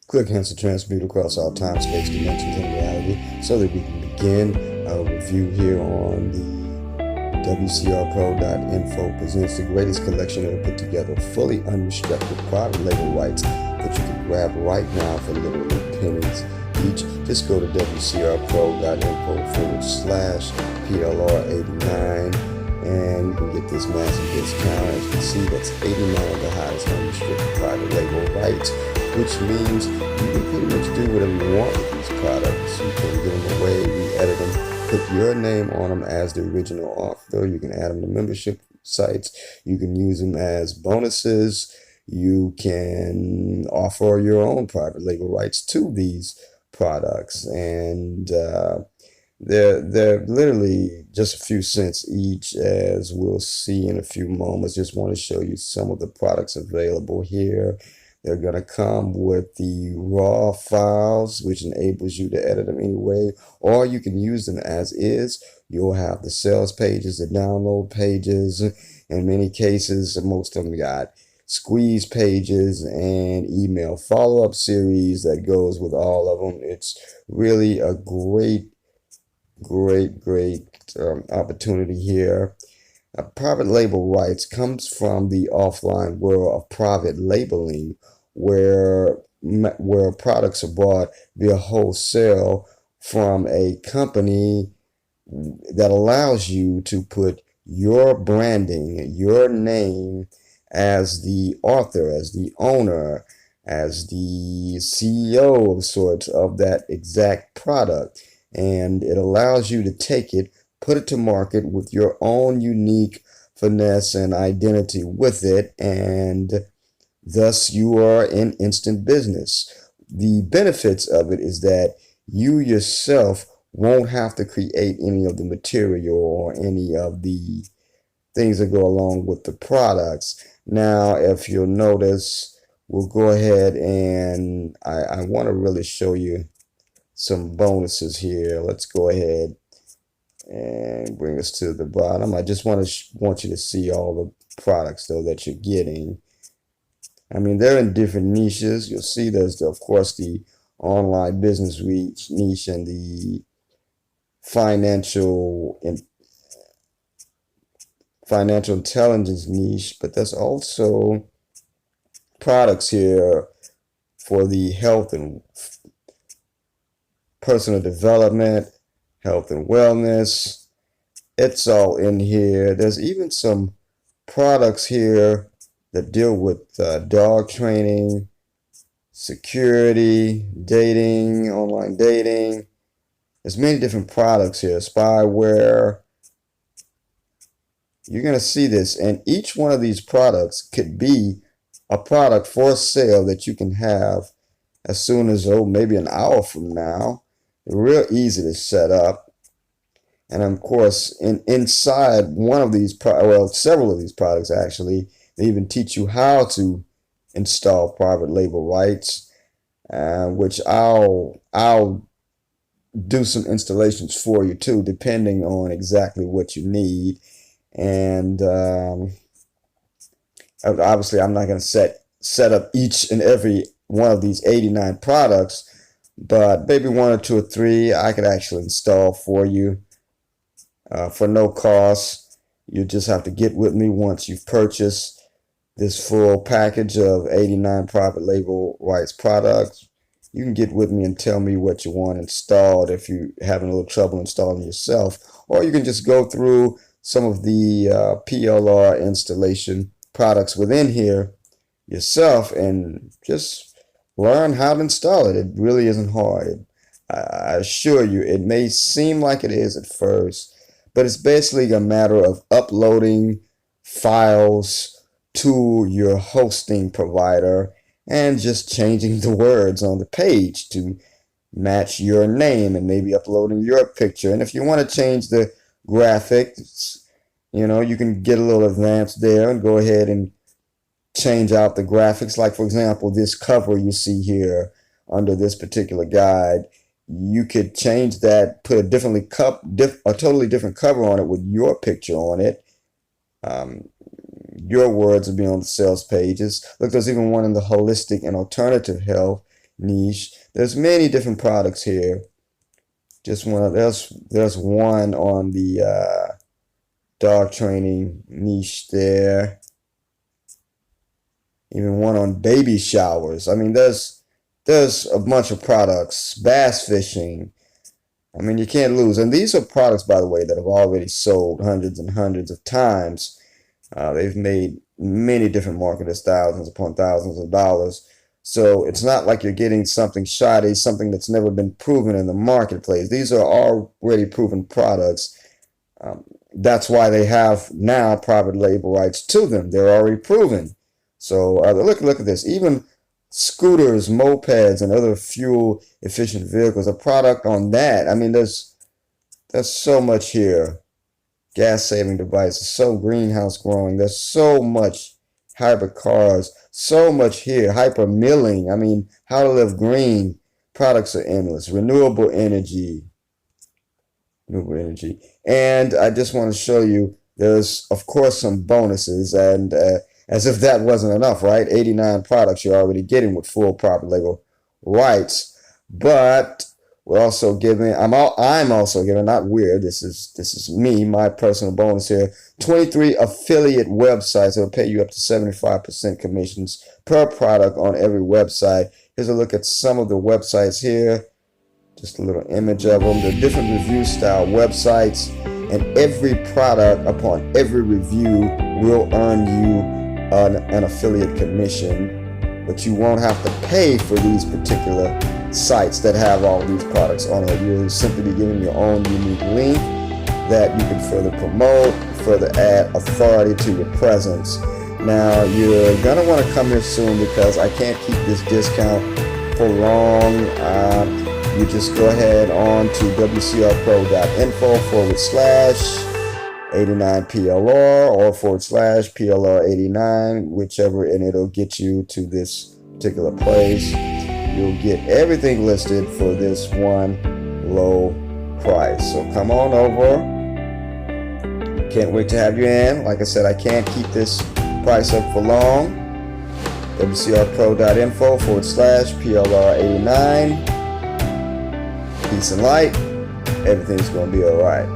Click hence to transmute across all time, space, dimensions, and reality so that we can begin our review here on the WCRPro.info presents the greatest collection ever put together, fully unrestricted private label rights that you can grab right now for literally pennies each. Just go to WCRPro.info/PLR89 and you can get this massive discount. As you can see, that's 89 of the highest unrestricted private label rights, which means you can pretty much do whatever you want with these products. You can give them away, re-edit them, put your name on them as the original author. You can add them to membership sites. You can use them as bonuses. You can offer your own private label rights to these products, and they're literally just a few cents each, as we'll see in a few moments. Just want to show you some of the products available here. They're going to come with the raw files, which enables you to edit them anyway, or you can use them as is. You'll have the sales pages, the download pages. In many cases, most of them got squeeze pages and email follow-up series that goes with all of them. It's really a great opportunity here. Private label rights comes from the offline world of private labeling, where products are bought via wholesale from a company that allows you to put your branding, your name as the author, as the owner, as the CEO of sorts of that exact product. And it allows you to take it, put it to market with your own unique finesse and identity with it, and thus you are in instant business. The benefits of it is that you yourself won't have to create any of the material or any of the things that go along with the products. Now, if you'll notice, we'll go ahead and I want to really show you some bonuses here. Let's go ahead and bring us to the bottom. I just want you to see all the products though that you're getting. I mean, they're in different niches. You'll see there's of course the online business niche and the financial intelligence niche, but there's also products here for the health and personal development, health and wellness. It's all in here. There's even some products here that deal with dog training, security, dating, online dating. There's many different products here, spyware. You're going to see this, and each one of these products could be a product for sale that you can have as soon as, maybe an hour from now. They're real easy to set up. And of course, inside one of these, several of these products actually, they even teach you how to install private label rights, which I'll do some installations for you too, depending on exactly what you need. And obviously, I'm not going to set up each and every one of these 89 products, but maybe one or two or three I could actually install for you for no cost. You just have to get with me once you've purchased this full package of 89 private label rights products. You can get with me and tell me what you want installed if you're having a little trouble installing yourself, or you can just go through some of the PLR installation products within here yourself and just learn how to install it. It really isn't hard. I assure you, it may seem like it is at first, but it's basically a matter of uploading files to your hosting provider and just changing the words on the page to match your name and maybe uploading your picture. And if you want to change the graphics, you can get a little advanced there and go ahead and change out the graphics. Like, for example, this cover you see here under this particular guide, you could change that, put a totally different cover on it with your picture on it. Your words will be on the sales pages. Look, there's even one in the holistic and alternative health. niche. There's many different products here. Just one. There's one on the dog training niche there. Even one on baby showers. I mean, there's a bunch of products. Bass fishing. I mean, you can't lose. And these are products, by the way, that have already sold hundreds and hundreds of times. They've made many different marketers thousands upon thousands of dollars. So it's not like you're getting something shoddy, something that's never been proven in the marketplace. These are already proven products. That's why they have now private label rights to them. They're already proven. So look at this. Even scooters, mopeds, and other fuel efficient vehicles, a product on that. I mean, there's so much here. Gas saving devices, so greenhouse growing. There's so much hybrid cars, so much here. Hyper milling. I mean, how to live green. Products are endless. Renewable energy. And I just want to show you, there's of course some bonuses, and as if that wasn't enough, right? 89 products you're already getting with full private label rights. But we're also giving, I'm also giving, not weird, this is me, my personal bonus here, 23 affiliate websites that will pay you up to 75% commissions per product on every website. Here's a look at some of the websites here. Just a little image of them. They're different review style websites, and every product upon every review will earn you an affiliate commission, but you won't have to pay for these particular sites that have all these products on it. You'll simply be given your own unique link that you can further promote, further add authority to your presence. Now, you're going to want to come here soon because I can't keep this discount for long. You just go ahead on to wcrpro.info/89PLR or /PLR89, whichever, and it'll get you to this particular place. You'll get everything listed for this one low price. So come on over. Can't wait to have you in. Like I said, I can't keep this price up for long. wcrpro.info/PLR89. Peace and light. Everything's going to be all right.